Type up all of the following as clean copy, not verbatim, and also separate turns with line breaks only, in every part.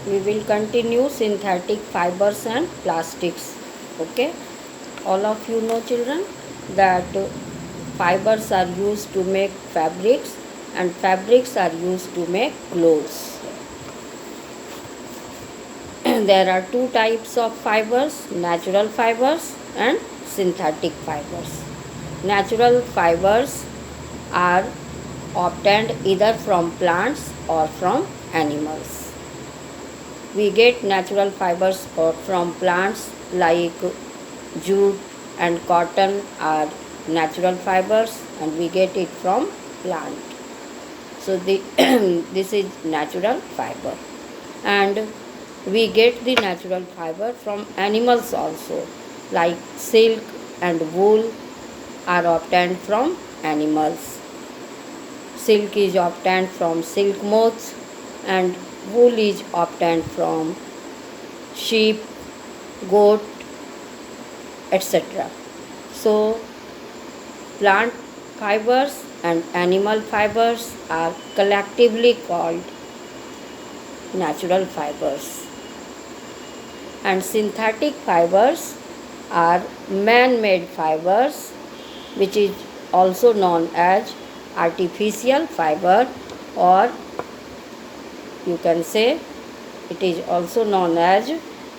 we will continue synthetic fibers and plastics. Okay, all of you know, children, that fibers are used to make fabrics and fabrics are used to make clothes. There are two types of fibers: natural fibers and synthetic fibers. Natural fibers are obtained either from plants or from animals. We get natural fibers from plants like jute and cotton are natural fibers, and we get it from plant. So this is natural fiber, and we get the natural fiber from animals also, like silk and wool are obtained from animals. Silk is obtained from silk moths and wool is obtained from sheep, goat, etc. So plant fibers and animal fibers are collectively called natural fibers, and synthetic fibers are man-made fibers, which is also known as artificial fiber, or you can say it is also known as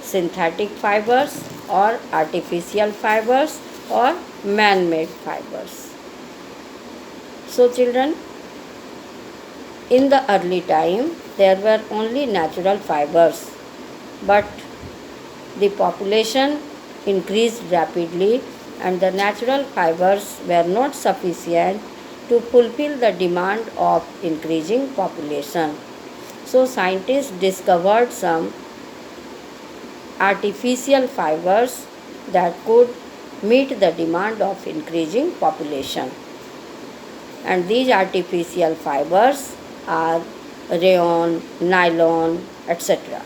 synthetic fibers or artificial fibers or man-made fibers. So children, in the early time there were only natural fibers, but the population increased rapidly and the natural fibers were not sufficient to fulfill the demand of increasing population. So scientists discovered some artificial fibers that could meet the demand of increasing population. And these artificial fibers are rayon, nylon, etc.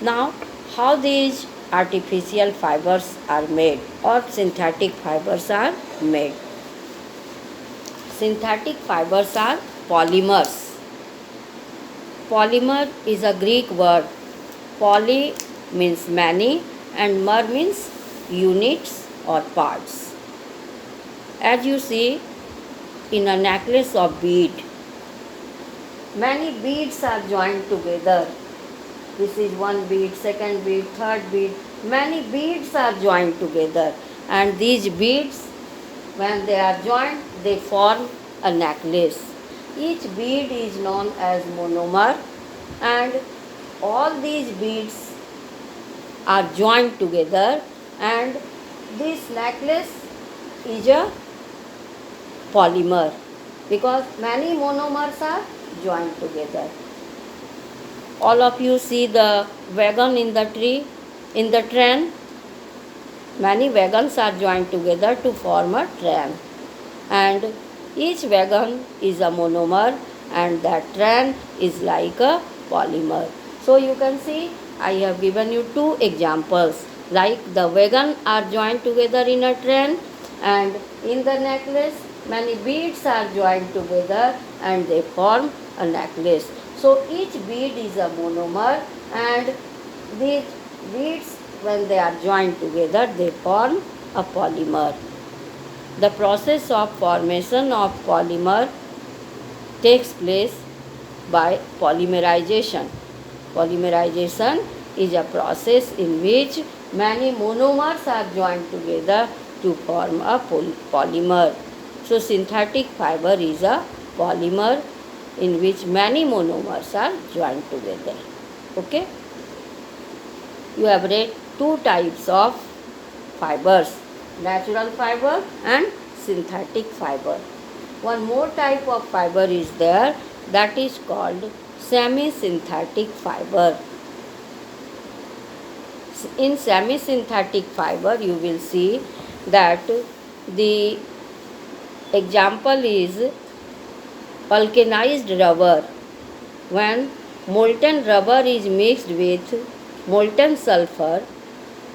Now, how these artificial fibers are made or synthetic fibers are made? Synthetic fibers are polymers. Polymer is a Greek word. Poly means many and mer means units or parts. As you see in a necklace of bead, many beads are joined together. This is one bead, second bead, third bead. Many beads are joined together, and these beads, when they are joined, they form a necklace. Each bead is known as monomer, and all these beads are joined together, and this necklace is a polymer because many monomers are joined together. All of you see the wagon in the train. Many wagons are joined together to form a train, and each wagon is a monomer and that train is like a polymer. So you can see I have given you two examples, like the wagon are joined together in a train, and in the necklace many beads are joined together and they form a necklace. So each bead is a monomer, and these beads, when they are joined together, they form a polymer. The process of formation of polymer takes place by polymerization. Polymerization is a process in which many monomers are joined together to form a polymer. So synthetic fiber is a polymer in which many monomers are joined together. Okay? You have read two types of fibers, natural fiber and synthetic fiber. One more type of fiber is there, that is called semi-synthetic fiber. In semi-synthetic fiber you will see that the example is vulcanized rubber. When molten rubber is mixed with molten sulfur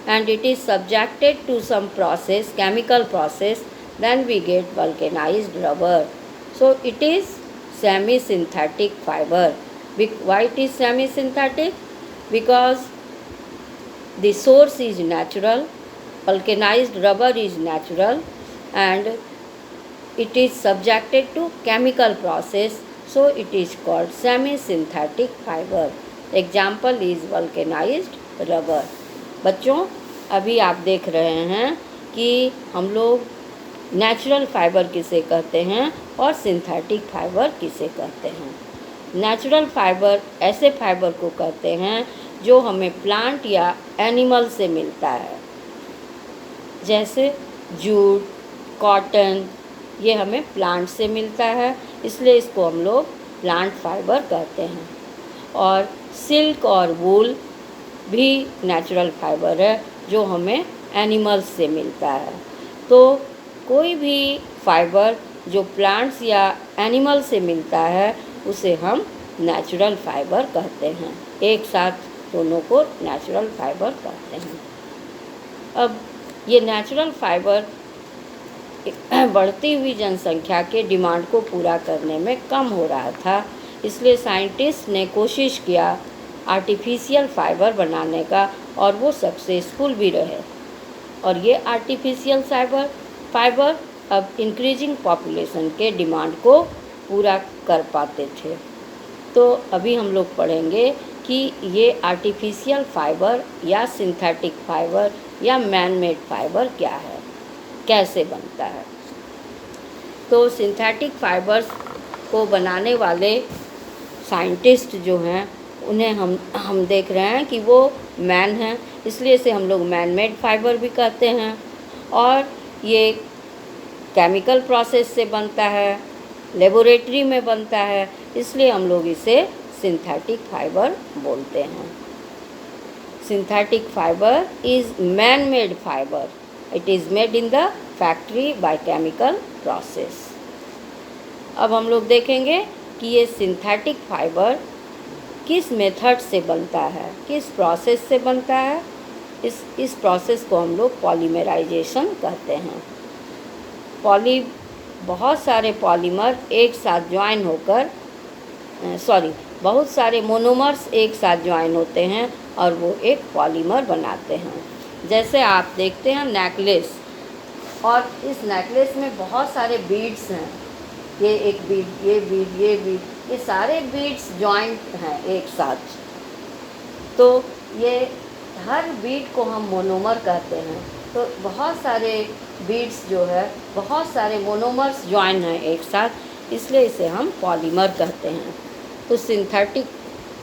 and it is subjected to some process, chemical process, then we get vulcanized rubber. So it is semi-synthetic fiber. Why it is semi-synthetic? Because the source is natural, vulcanized rubber is natural, and it is subjected to chemical process, so it is called semi-synthetic fiber. Example is vulcanized rubber. बच्चों, अभी आप देख रहे हैं कि हम लोग natural fibre किसे कहते हैं और सिंथेटिक फाइबर किसे कहते हैं। नेचुरल फाइबर ऐसे फाइबर को कहते हैं जो हमें प्लांट या एनिमल से मिलता है, जैसे जूट, कॉटन, ये हमें प्लांट से मिलता है, इसलिए इसको हम लोग प्लांट फाइबर कहते हैं। और सिल्क और वूल भी नेचुरल फाइबर है जो हमें एनिमल्स से मिलता है। तो कोई भी फाइबर जो प्लांट्स या एनिमल से मिलता है उसे हम नेचुरल फाइबर कहते हैं। एक साथ दोनों को नेचुरल फाइबर कहते हैं। अब ये नेचुरल फाइबर बढ़ती हुई जनसंख्या के डिमांड को पूरा करने में कम हो रहा था, इसलिए साइंटिस्ट ने कोशिश किया आर्टिफिशियल फाइबर बनाने का, और वो सक्सेसफुल भी रहे। और ये आर्टिफिशियल फाइबर अब इंक्रीजिंग पॉपुलेशन के डिमांड को पूरा कर पाते थे। तो अभी हम लोग पढ़ेंगे कि ये आर्टिफिशियल फाइबर या सिंथेटिक फाइबर या मैन मेड फाइबर क्या है, कैसे बनता है। तो सिंथेटिक फाइबर्स को बनाने वाले साइंटिस्ट जो हैं उन्हें हम देख रहे हैं कि वो मैन हैं, इसलिए इसे हम लोग मैन मेड फाइबर भी कहते हैं। और ये केमिकल प्रोसेस से बनता है, लेबोरेटरी में बनता है, इसलिए हम लोग इसे सिंथेटिक फाइबर बोलते हैं। Synthetic fibre is man made fibre, it is made in the factory by chemical process. अब हम लोग देखेंगे कि ये सिंथेटिक फाइबर किस मेथड से बनता है, किस प्रोसेस से बनता है। इस प्रोसेस को हम लोग पॉलीमराइजेशन कहते हैं। बहुत सारे पॉलीमर एक साथ ज्वाइन होकर बहुत सारे मोनोमर्स एक साथ ज्वाइन होते हैं और वो एक पॉलीमर बनाते हैं। जैसे आप देखते हैं नेकलेस, और इस नेकलेस में बहुत सारे बीड्स हैं, ये एक बीड, ये बीड, ये बीड, ये सारे बीड्स जॉइंट हैं एक साथ। तो ये हर बीड को हम मोनोमर कहते हैं। तो बहुत सारे बीड्स जो है, बहुत सारे मोनोमर्स जॉइन हैं एक साथ, इसलिए इसे हम पॉलीमर कहते हैं। तो सिंथेटिक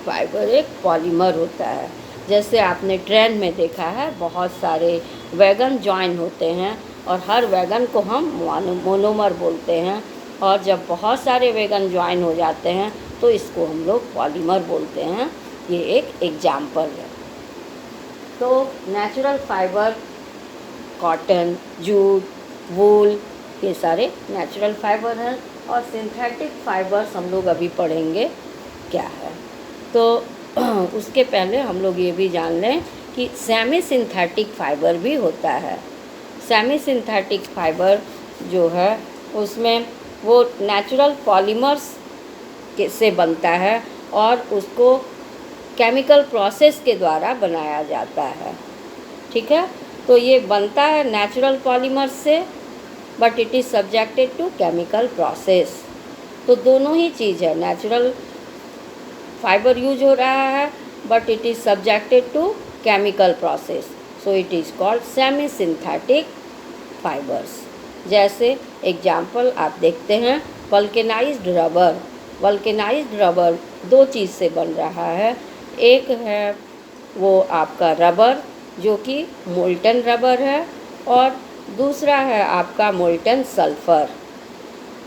फाइबर एक पॉलीमर होता है। जैसे आपने ट्रेन में देखा है, बहुत सारे वैगन जॉइन होते हैं और हर वैगन को हम मोनोमर बोलते हैं। और जब बहुत सारे वैगन ज्वाइन हो जाते हैं तो इसको हम लोग पॉलीमर बोलते हैं। ये एक एग्जाम्पल है। तो नेचुरल फाइबर कॉटन, जूट, वूल, ये सारे नेचुरल फाइबर हैं। और सिंथेटिक फाइबर्स हम लोग अभी पढ़ेंगे क्या है। तो उसके पहले हम लोग ये भी जान लें कि सेमी सिंथेटिक फाइबर भी होता है। सेमी सिंथेटिक फाइबर जो है उसमें वो नेचुरल पॉलीमर्स से बनता है और उसको केमिकल प्रोसेस के द्वारा बनाया जाता है। ठीक है, तो ये बनता है नेचुरल पॉलीमर्स से, but it is subjected to chemical process. तो दोनों ही चीज़ है, नेचुरल फाइबर यूज हो रहा है but it is subjected to chemical process, so it is called semi synthetic fibres. जैसे एग्जाम्पल आप देखते हैं, वल्केनाइज्ड रबर। वल्केनाइज्ड रबर दो चीज़ से बन रहा है। एक है वो आपका रबर जो कि मोल्टन रबर है, और दूसरा है आपका मोल्टन सल्फ़र।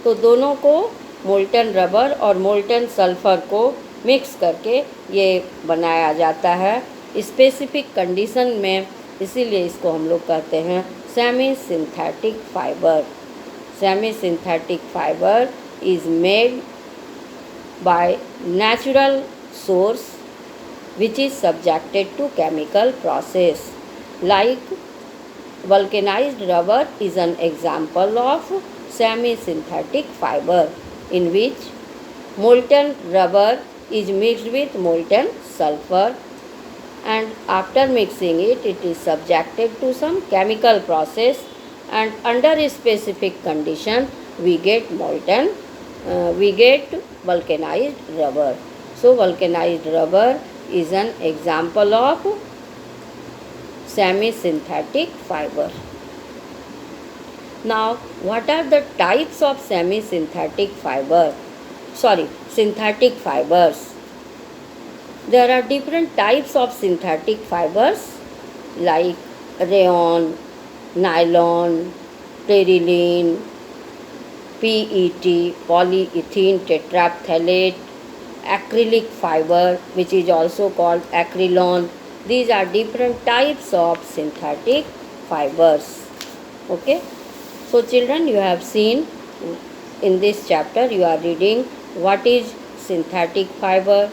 तो दोनों को, मोल्टन रबर और मोल्टन सल्फ़र को मिक्स करके ये बनाया जाता है स्पेसिफिक कंडीशन में, इसीलिए इसको हम लोग कहते हैं semi synthetic fibre. Semi synthetic fibre is made by natural source which is subjected to chemical process. Like vulcanized rubber is an example of semi-synthetic fiber in which molten rubber is mixed with molten sulfur, and after mixing it, it is subjected to some chemical process, and under a specific condition we get vulcanized rubber. So vulcanized rubber is an example of semi-synthetic fiber. Now, what are the types of synthetic fibers? There are different types of synthetic fibers like rayon, nylon, terylene, PET, polyethylene tetraphthalate, acrylic fiber, which is also called acrylon. These are different types of synthetic fibers. Okay. So children, you have seen in this chapter, you are reading what is synthetic fiber,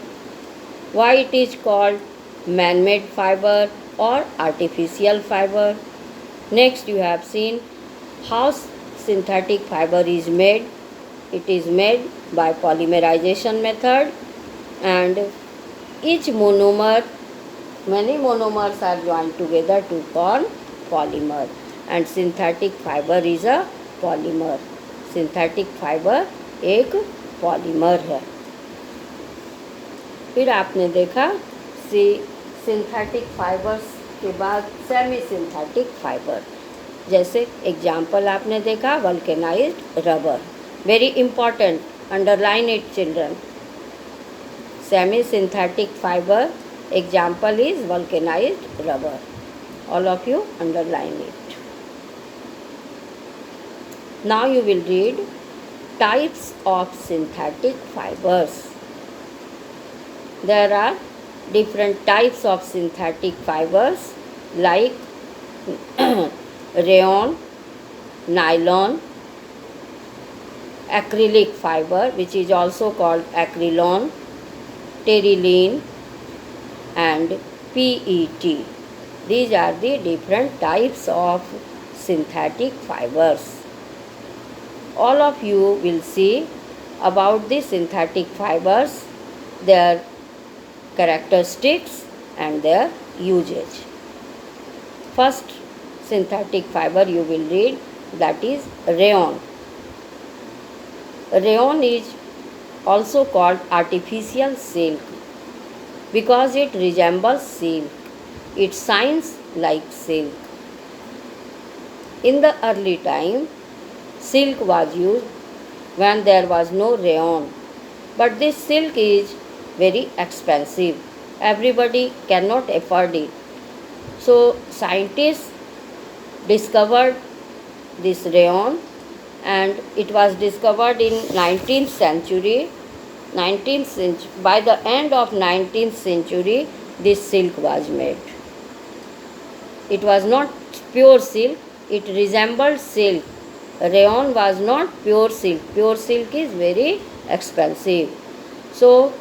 why it is called man-made fiber or artificial fiber. Next, you have seen how synthetic fiber is made. It is made by polymerization method, and each monomer, many monomers are joined together to form polymer, and synthetic fiber is a polymer. Synthetic fibre एक polymer है. फिर आपने देखा synthetic fibres के बाद semi synthetic fibre. जैसे example आपने देखा vulcanised rubber. Very important, underline it children. Semi synthetic fibre example is vulcanised rubber. All of you underline it. Now you will read types of synthetic fibers. There are different types of synthetic fibers like rayon, nylon, acrylic fiber, which is also called acrylon, terylene and PET. These are the different types of synthetic fibers. All of you will see about the synthetic fibers, their characteristics and their usage. First synthetic fiber you will read, that is rayon. Rayon is also called artificial silk because it resembles silk. It shines like silk. In the early time, silk was used when there was no rayon, but this silk is very expensive. Everybody cannot afford it. So scientists discovered this rayon, and it was discovered in 19th century. By the end of 19th century, this silk was made. It was not pure silk, it resembled silk. Rayon was not pure silk. Pure silk is very expensive. So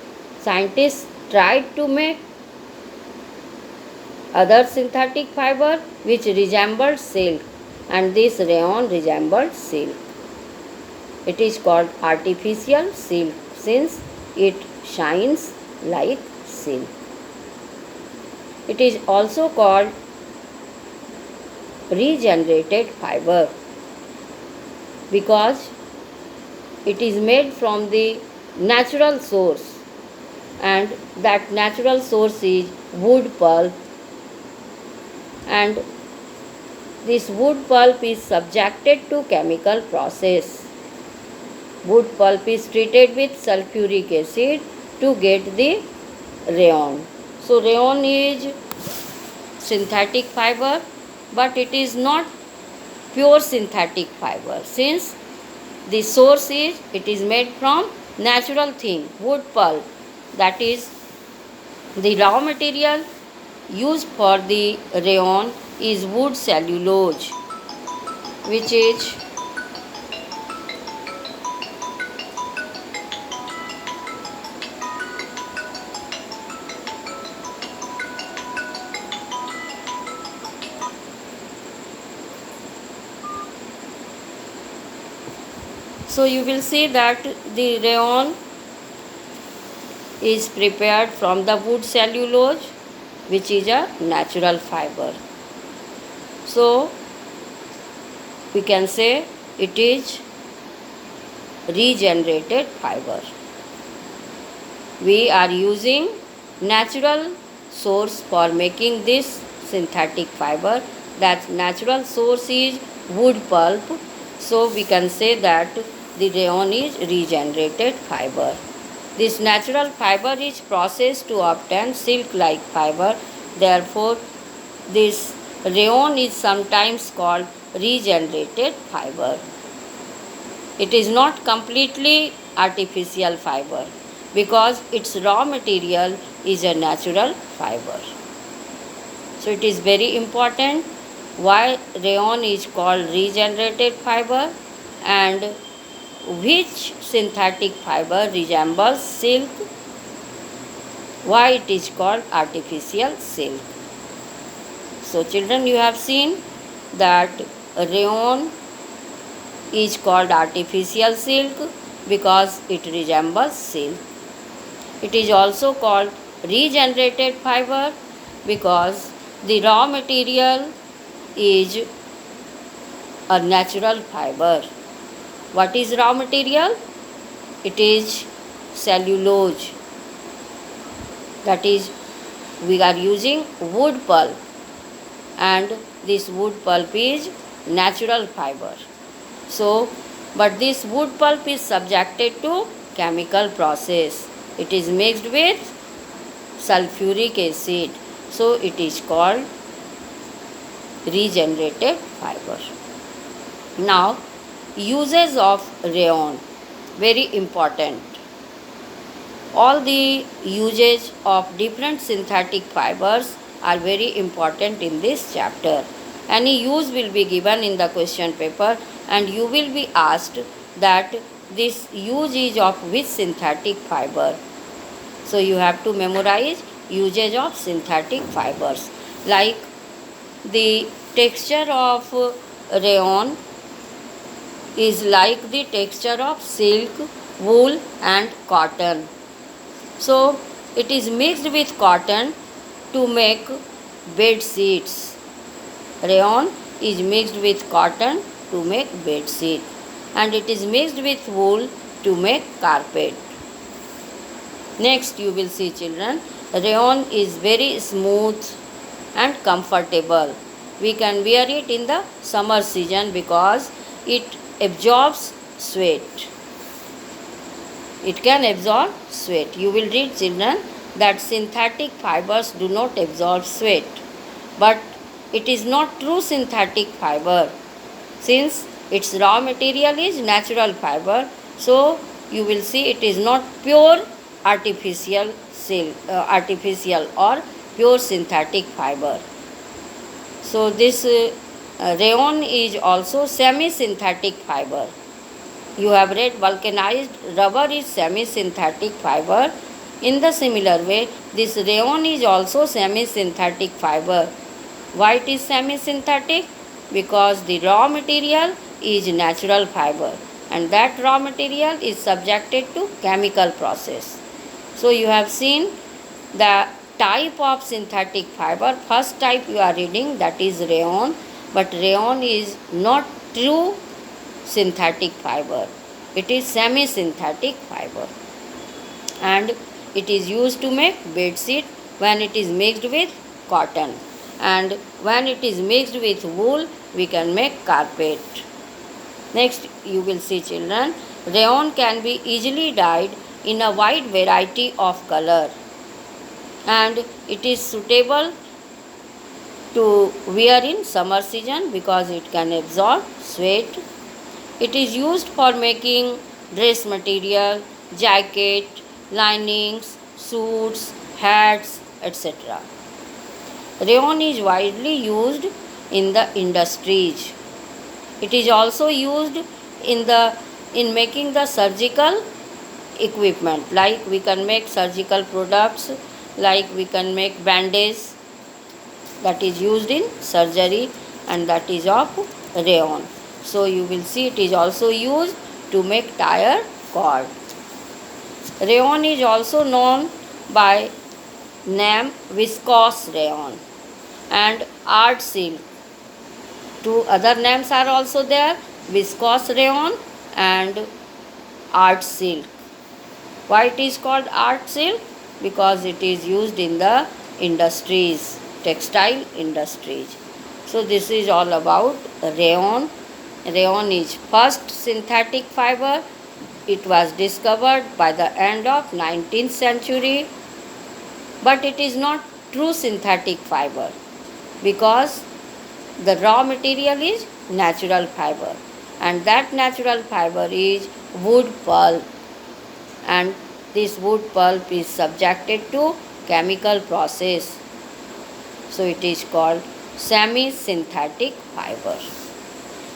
scientists tried to make other synthetic fiber which resembled silk, and this rayon resembled silk. It is called artificial silk since it shines like silk. It is also called regenerated fiber because it is made from the natural source, and that natural source is wood pulp, and this wood pulp is subjected to chemical process. Wood pulp is treated with sulfuric acid to get the rayon. So rayon is synthetic fiber, but it is not pure synthetic fiber since the source is, it is made from natural thing, wood pulp. That is the raw material used for the rayon is wood cellulose, which is so you will see that the rayon is prepared from the wood cellulose, which is a natural fiber. So we can say it is regenerated fiber. We are using natural source for making this synthetic fiber. That natural source is wood pulp. So we can say that the rayon is regenerated fiber. This natural fiber is processed to obtain silk-like fiber. Therefore, this rayon is sometimes called regenerated fiber. It is not completely artificial fiber because its raw material is a natural fiber. So it is very important why rayon is called regenerated fiber and which synthetic fiber resembles silk, why it is called artificial silk. So children, you have seen that rayon is called artificial silk because it resembles silk. It is also called regenerated fiber because the raw material is a natural fiber. What is raw material? It is cellulose. That is, we are using wood pulp, and this wood pulp is natural fiber. So, but this wood pulp is subjected to chemical process. It is mixed with sulfuric acid. So, it is called regenerated fiber. Now, uses of rayon, very important. All the usage of different synthetic fibers are very important in this chapter. Any use will be given in the question paper and you will be asked that this use is of which synthetic fiber. So you have to memorize usage of synthetic fibers. Like the texture of rayon is like the texture of silk, wool and cotton. So it is mixed with cotton to make bed sheets. Rayon is mixed with cotton to make bed sheet, and it is mixed with wool to make carpet. Next you will see children, rayon is very smooth and comfortable. We can wear it in the summer season because it absorbs sweat. It can absorb sweat. You will read children that synthetic fibers do not absorb sweat. But it is not true synthetic fiber since its raw material is natural fiber. So you will see it is not pure artificial or pure synthetic fiber. So this rayon is also semi-synthetic fiber. You have read vulcanized rubber is semi-synthetic fiber. In the similar way, this rayon is also semi-synthetic fiber. Why it is semi-synthetic? Because the raw material is natural fiber and that raw material is subjected to chemical process. So you have seen the type of synthetic fiber. First type you are reading, that is rayon, but rayon is not true synthetic fiber. It is semi-synthetic fiber and it is used to make bed sheet when it is mixed with cotton, and when it is mixed with wool we can make carpet. Next you will see children, rayon can be easily dyed in a wide variety of color and it is suitable to wear in summer season because it can absorb sweat. It is used for making dress material, jacket, linings, suits, hats, etc. Rayon is widely used in the industries. It is also used in making the surgical equipment, like we can make surgical products, like we can make bandage that is used in surgery and that is of rayon. So you will see it is also used to make tire cord. Rayon is also known by name viscose rayon and art silk. Two other names are also there, viscose rayon and art silk. Why it is called art silk? Because it is used in the industries, textile industries. So this is all about rayon. Rayon is first synthetic fiber. It was discovered by the end of 19th century, but it is not true synthetic fiber because the raw material is natural fiber, and that natural fiber is wood pulp, and this wood pulp is subjected to chemical process. So it is called semi-synthetic fiber.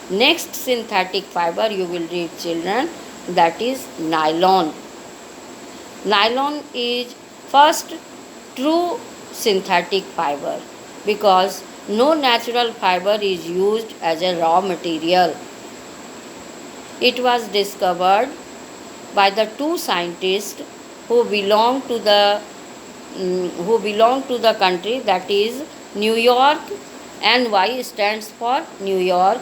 Next synthetic fiber you will read, children, that is nylon. Nylon is first true synthetic fiber because no natural fiber is used as a raw material. It was discovered by the two scientists who belong to the country, that is New York. NY stands for New York,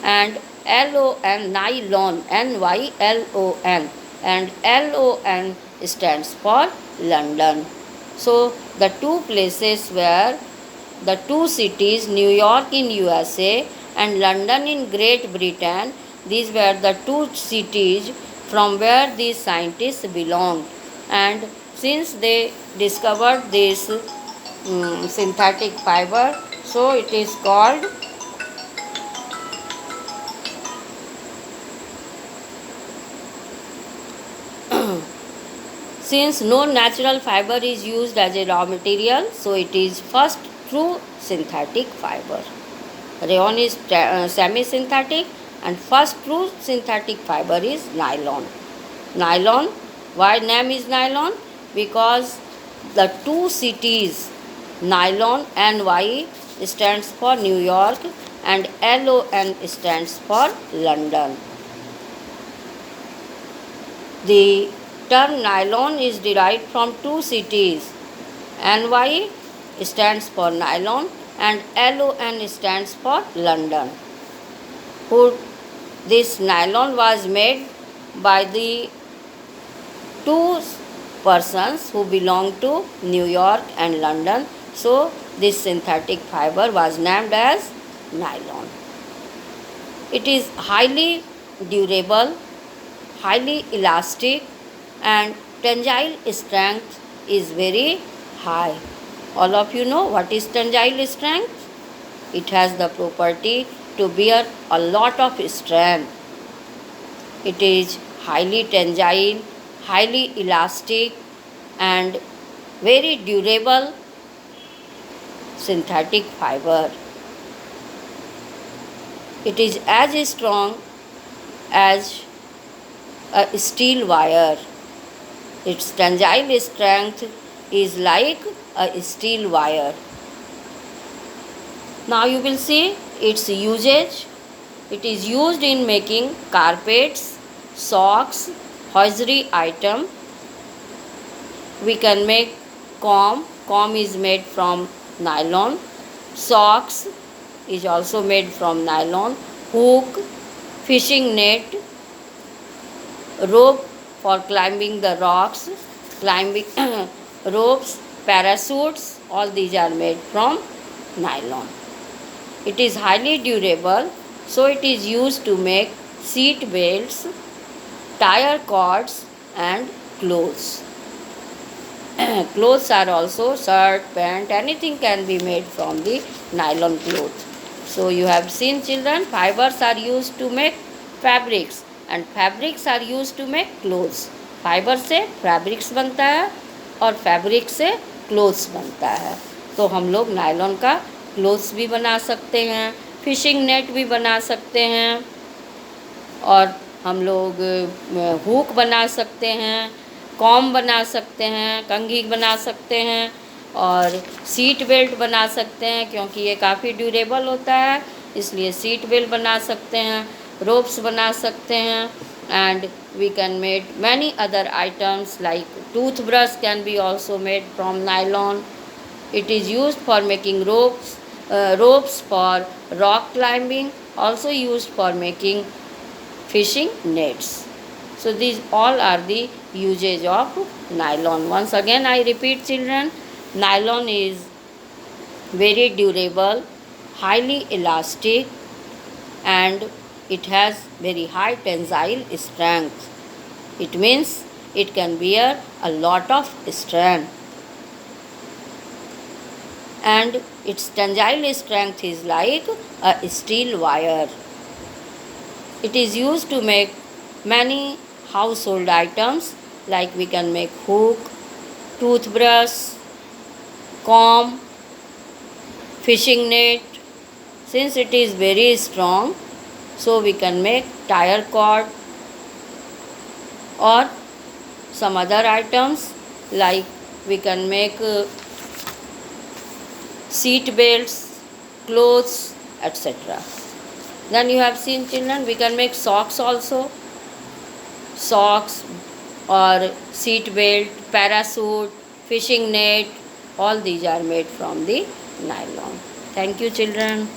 and LON, nylon, NYLON, and LON stands for London. So the two places where the two cities, New York in USA and London in Great Britain, these were the two cities from where these scientists belonged. And since they discovered this synthetic fiber, so it is called since no natural fiber is used as a raw material, so it is first true synthetic fiber. Rayon is semi-synthetic, and first true synthetic fiber is nylon. Nylon, why name is nylon? Because the two cities, nylon, NY stands for New York and LON stands for London. The term nylon is derived from two cities. NY stands for nylon and LON stands for London. This nylon was made by the two persons who belong to New York and London. So this synthetic fiber was named as nylon. It is highly durable, highly elastic, and tensile strength is very high. All of you know what is tensile strength? It has the property to bear a lot of strain. It is highly tensile, highly elastic, and very durable synthetic fiber. It is as strong as a steel wire. Its tensile strength is like a steel wire. Now you will see its usage. It is used in making carpets, socks, hosiery item. We can make comb. Comb is made from nylon. Socks is also made from nylon. Hook, fishing net, rope for climbing the rocks, climbing ropes, parachutes, all these are made from nylon. It is highly durable, so it is used to make seat belts, tire cords, and clothes. Clothes are also shirt, pant, anything can be made from the nylon cloth. So you have seen, children, fibers are used to make fabrics and fabrics are used to make clothes. Fibre से fabrics बनता है और fabric से clothes बनता है. तो हम लोग नायलॉन का क्लोथ्स भी बना सकते हैं, फिशिंग नेट भी बना सकते हैं, और हम लोग हुक बना सकते हैं, कॉम बना सकते हैं, कंघी बना सकते हैं, और सीट बेल्ट बना सकते हैं क्योंकि ये काफ़ी ड्यूरेबल होता है इसलिए सीट बेल्ट बना सकते हैं, रोप्स बना सकते हैं, and we can make many other items like toothbrush can be also made from nylon. It is used for making ropes for rock climbing, also used for making fishing nets. So these all are the usage of nylon. Once again I repeat children, nylon is very durable, highly elastic, and it has very high tensile strength. It means it can bear a lot of strain, and its tensile strength is like a steel wire. It is used to make many household items like we can make hook, toothbrush, comb, fishing net. Since it is very strong, so we can make tire cord or some other items like we can make seat belts, clothes, etc. Then you have seen children, we can make socks also. Socks or seat belt, parachute, fishing net, all these are made from the nylon. Thank you children.